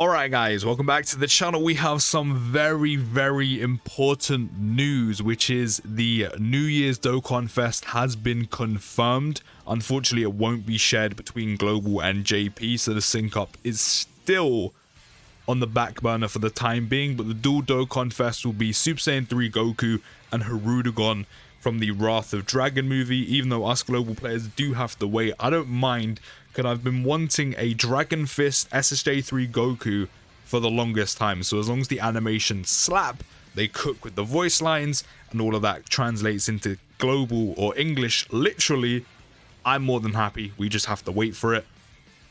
Alright guys, welcome back to the channel. We have some very important news, which is the New Year's Dokkanfest has been confirmed. Unfortunately, it won't be shared between Global and JP, so the sync up is still on the back burner for the time being, but the dual Dokkanfest will be Super Saiyan 3 Goku and Hirudegon from the Wrath of Dragon movie. Even though us global players do have to wait, I don't mind, because I've been wanting a Dragon Fist SSJ3 Goku for the longest time. So as long as the animations slap, they cook with the voice lines, and all of that translates into global or English literally, I'm more than happy. We just have to wait for it.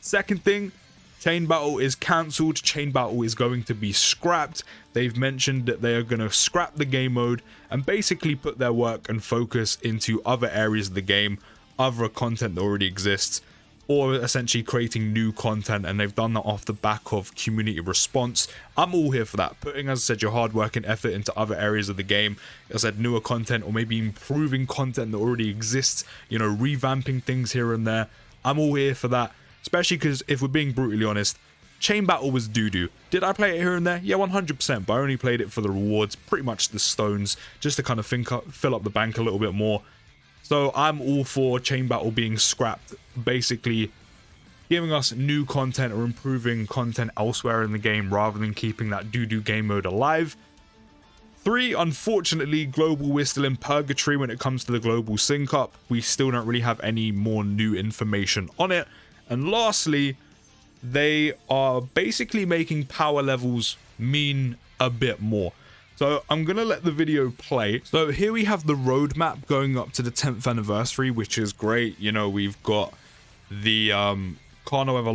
Second thing, Chain Battle is cancelled. Chain Battle is going to be scrapped. They've mentioned that they are going to scrap the game mode and basically put their work and focus into other areas of the game, other content that already exists, or essentially creating new content, and they've done that off the back of community response. I'm all here for that. Putting, as I said, your hard work and effort into other areas of the game, as I said, newer content, or maybe improving content that already exists, you know, revamping things here and there. I'm all here for that, especially because if we're being brutally honest, Chain Battle was doo-doo. Did I play it here and there? Yeah, 100%, but I only played it for the rewards, pretty much the stones, just to kind of fill up the bank a little bit more. So I'm all for Chain Battle being scrapped, basically giving us new content or improving content elsewhere in the game rather than keeping that doo-doo game mode alive. 3, unfortunately, Global, we're still in purgatory when it comes to the global sync up. We still don't really have any more new information on it. And lastly, they are basically making power levels mean a bit more. So I'm going to let the video play. So here we have the roadmap going up to the 10th anniversary, which is great. You know, we've got the Carnival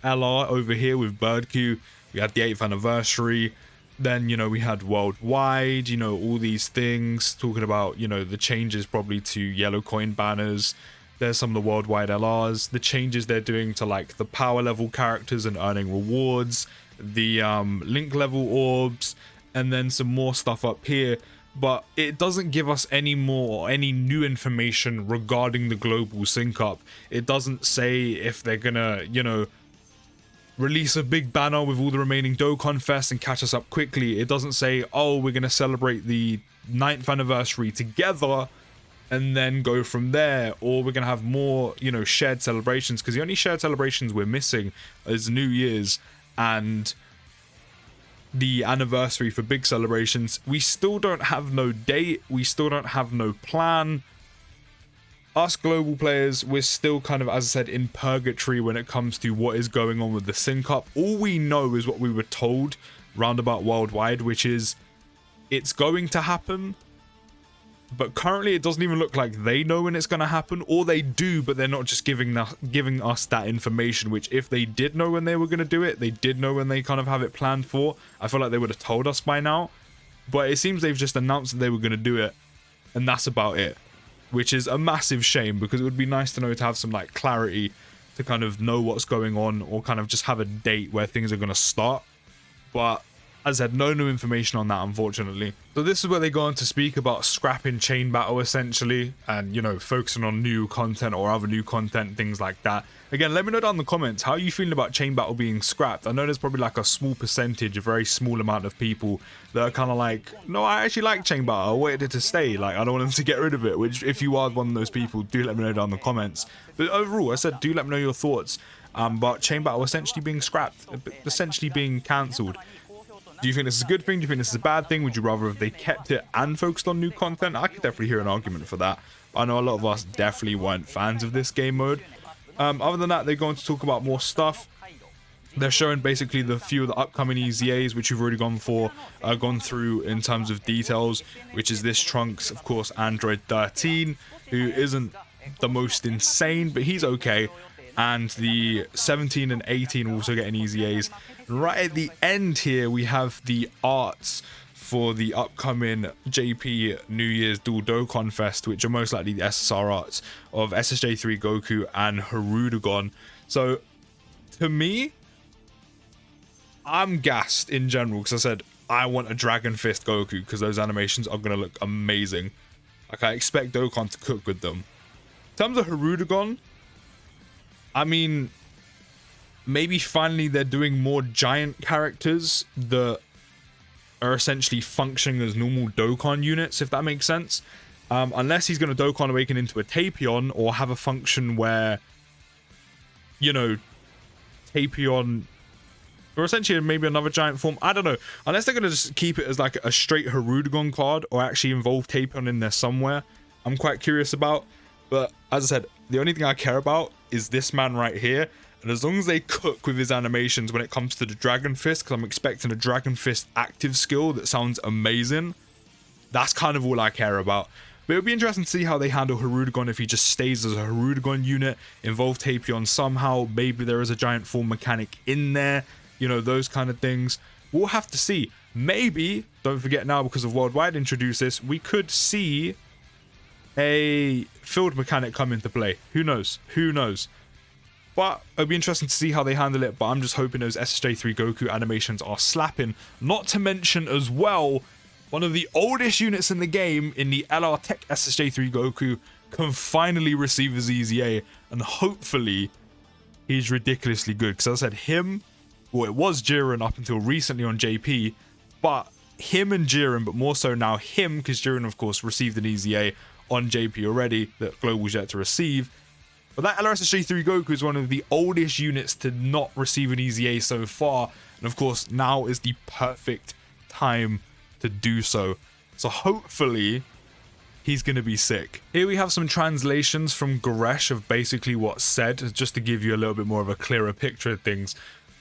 LR over here with Bird Q. We had the 8th anniversary. Then, you know, we had Worldwide, you know, all these things talking about, you know, the changes probably to yellow coin banners. There's some of the Worldwide LRs, the changes they're doing to like the power level characters and earning rewards, the link level orbs, and then some more stuff up here. But it doesn't give us any new information regarding the global sync up. It doesn't say if they're gonna, you know, release a big banner with all the remaining Dokkanfest and catch us up quickly. It doesn't say, oh, we're gonna celebrate the 9th anniversary together and then go from there, or we're gonna have more, you know, shared celebrations, because the only shared celebrations we're missing is New Year's and the anniversary for big celebrations. We still don't have no date, we still don't have no plan. Us global players, we're still kind of, as I said, in purgatory when it comes to what is going on with the sync up. All we know is what we were told roundabout Worldwide, which is it's going to happen, but currently it doesn't even look like they know when it's going to happen, or they do, but they're not just giving us that information, which if they did know when they were going to do it, they did know when they kind of have it planned for, I feel like they would have told us by now. But it seems they've just announced that they were going to do it, and that's about it, which is a massive shame, because it would be nice to know, to have some like clarity, to kind of know what's going on, or kind of just have a date where things are going to start. But as I said, no new information on that, unfortunately. So this is where they go on to speak about scrapping Chain Battle, essentially, and, you know, focusing on new content or other new content, things like that. Again, let me know down in the comments, how are you feeling about Chain Battle being scrapped? I know there's probably like a small percentage, a very small amount of people that are kind of like, no, I actually like Chain Battle, I wanted it to stay, like, I don't want them to get rid of it, which, if you are one of those people, do let me know down in the comments. But overall, I said, do let me know your thoughts. But Chain Battle essentially being scrapped, essentially being cancelled. Do you think this is a good thing? Do you think this is a bad thing? Would you rather if they kept it and focused on new content? I could definitely hear an argument for that. But I know a lot of us definitely weren't fans of this game mode. Other than that, they're going to talk about more stuff. They're showing basically the few of the upcoming EZAs, which we've already gone through in terms of details, which is this Trunks, of course, Android 13, who isn't the most insane, but he's okay. And the 17 and 18 also getting EZAs. Right at the end here, we have the arts for the upcoming JP New Year's Dual Dokkanfest, which are most likely the SSR arts of SSJ3 Goku and Hirudegon. So, to me, I'm gassed in general, because I said I want a Dragon Fist Goku, because those animations are going to look amazing. Like, I expect Dokkan to cook with them. In terms of Hirudegon, I mean, maybe finally they're doing more giant characters that are essentially functioning as normal Dokkan units, if that makes sense. Unless he's going to Dokkan Awaken into a Tapion or have a function where, you know, Tapion, or essentially maybe another giant form. I don't know. Unless they're going to just keep it as like a straight Hirudegon card or actually involve Tapion in there somewhere, I'm quite curious about. But as I said, the only thing I care about is this man right here. And as long as they cook with his animations when it comes to the Dragon Fist, because I'm expecting a Dragon Fist active skill that sounds amazing, that's kind of all I care about. But it'll be interesting to see how they handle Hirudegon if he just stays as a Hirudegon unit, involve Tapion somehow, maybe there is a giant form mechanic in there, you know, those kind of things. We'll have to see. Maybe, don't forget now because of Worldwide introduced this, we could see a field mechanic come into play. Who knows? Who knows? But it'll be interesting to see how they handle it, but I'm just hoping those SSJ3 Goku animations are slapping. Not to mention as well, one of the oldest units in the game in the LR Tech SSJ3 Goku can finally receive his EZA, and hopefully he's ridiculously good. Because as I said, him, well, it was Jiren up until recently on JP, but him and Jiren, but more so now him, because Jiren of course received an EZA on JP already that Global's yet to receive. But that LRSSJ3 Goku is one of the oldest units to not receive an EZA so far, and of course now is the perfect time to do so. So hopefully he's going to be sick. Here we have some translations from Goresh of basically what's said, just to give you a little bit more of a clearer picture of things.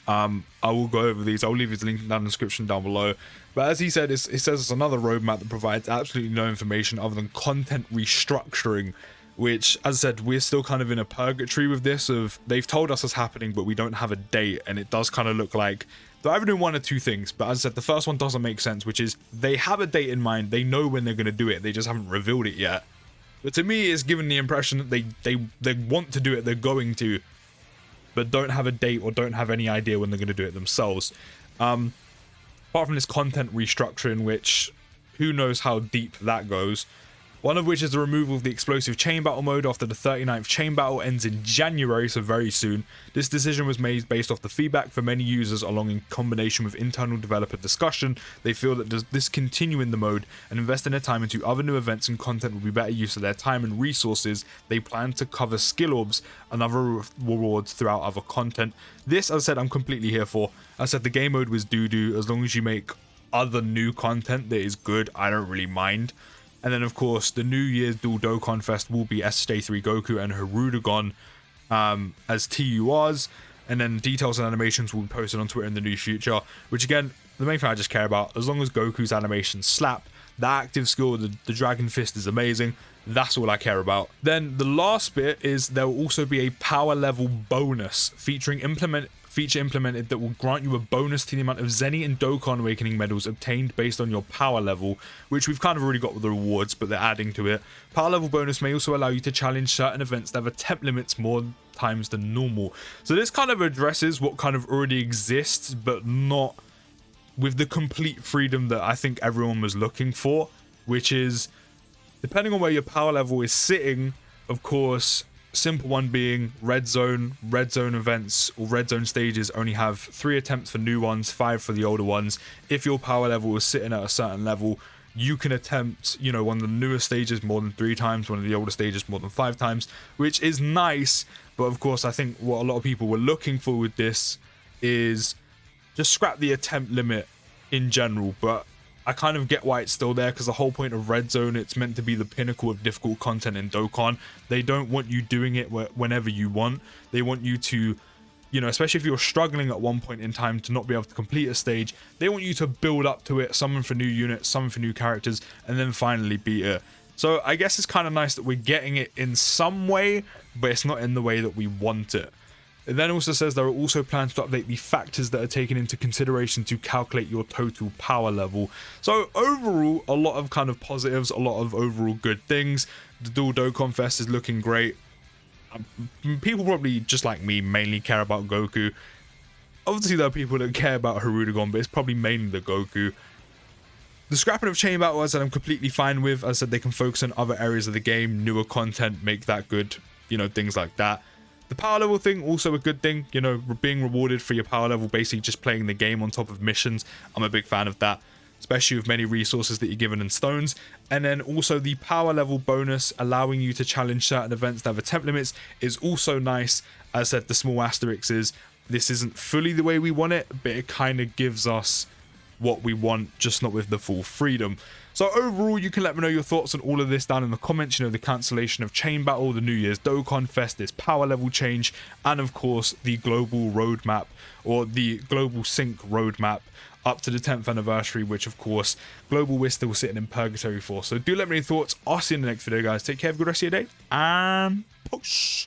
I will go over these. I'll leave his link down in the description down below. But as he said, it says it's another roadmap that provides absolutely no information other than content restructuring, which, as I said, we're still kind of in a purgatory with this of they've told us it's happening, but we don't have a date, and it does kind of look like they're either doing one or two things. But as I said, the first one doesn't make sense, which is they have a date in mind, they know when they're going to do it, they just haven't revealed it yet. But to me, it's given the impression that they want to do it, they're going to, but don't have a date or don't have any idea when they're going to do it themselves. Apart from this content restructuring, which who knows how deep that goes. One of which is the removal of the explosive chain battle mode after the 39th chain battle ends in January, so very soon. This decision was made based off the feedback for many users along in combination with internal developer discussion. They feel that discontinuing the mode and investing their time into other new events and content will be better use of their time and resources. They plan to cover skill orbs and other rewards throughout other content. This, as I said, I'm completely here for. As I said, the game mode was doo-doo. As long as you make other new content that is good, I don't really mind. And then, of course, the New Year's dual Dokkanfest will be SSJ3 Goku and Hirudegon as TURs. And then details and animations will be posted on Twitter in the near future. Which, again, the main thing I just care about, as long as Goku's animations slap, the active skill, the Dragon Fist is amazing. That's all I care about. Then the last bit is there will also be a power level bonus feature implemented that will grant you a bonus to the amount of Zeni and Dokkan Awakening medals obtained based on your power level, which we've kind of already got with the rewards, but they're adding to it. Power level bonus may also allow you to challenge certain events that have attempt limits more times than normal. So this kind of addresses what kind of already exists, but not with the complete freedom that I think everyone was looking for, which is, depending on where your power level is sitting, of course, simple one being red zone events or red zone stages only have 3 attempts for new ones, 5 for the older ones. If your power level is sitting at a certain level, you can attempt, you know, one of the newer stages more than 3 times, one of the older stages more than 5 times, which is nice. But of course, I think what a lot of people were looking for with this is just scrap the attempt limit in general. But I kind of get why it's still there, because the whole point of Red Zone, it's meant to be the pinnacle of difficult content in Dokkan. They don't want you doing it whenever you want. They want you to, you know, especially if you're struggling at one point in time to not be able to complete a stage, they want you to build up to it, summon for new units, summon for new characters, and then finally beat it. So I guess it's kind of nice that we're getting it in some way, but it's not in the way that we want it. It then also says there are also plans to update the factors that are taken into consideration to calculate your total power level. So overall, a lot of kind of positives, a lot of overall good things. The dual Dokkanfest is looking great. People probably, just like me, mainly care about Goku. Obviously, there are people that care about Hirudegon, but it's probably mainly the Goku. The scrapping of Chain Battle, as I said, I'm completely fine with. As I said, they can focus on other areas of the game, newer content, make that good, you know, things like that. The power level thing, also a good thing, you know, being rewarded for your power level, basically just playing the game on top of missions. I'm a big fan of that, especially with many resources that you're given in stones. And then also the power level bonus, allowing you to challenge certain events that have attempt limits, is also nice. As I said, the small asterisk is this isn't fully the way we want it, but it kind of gives us what we want, just not with the full freedom. So overall, you can let me know your thoughts on all of this down in the comments. You know, the cancellation of Chain Battle, the New Year's Dokkanfest, this power level change, and of course the global roadmap, or the global sync roadmap up to the 10th anniversary, which of course global we're still sitting in purgatory for. So do let me know your thoughts. I'll see you in the next video, guys. Take care, have a good rest of your day, and push.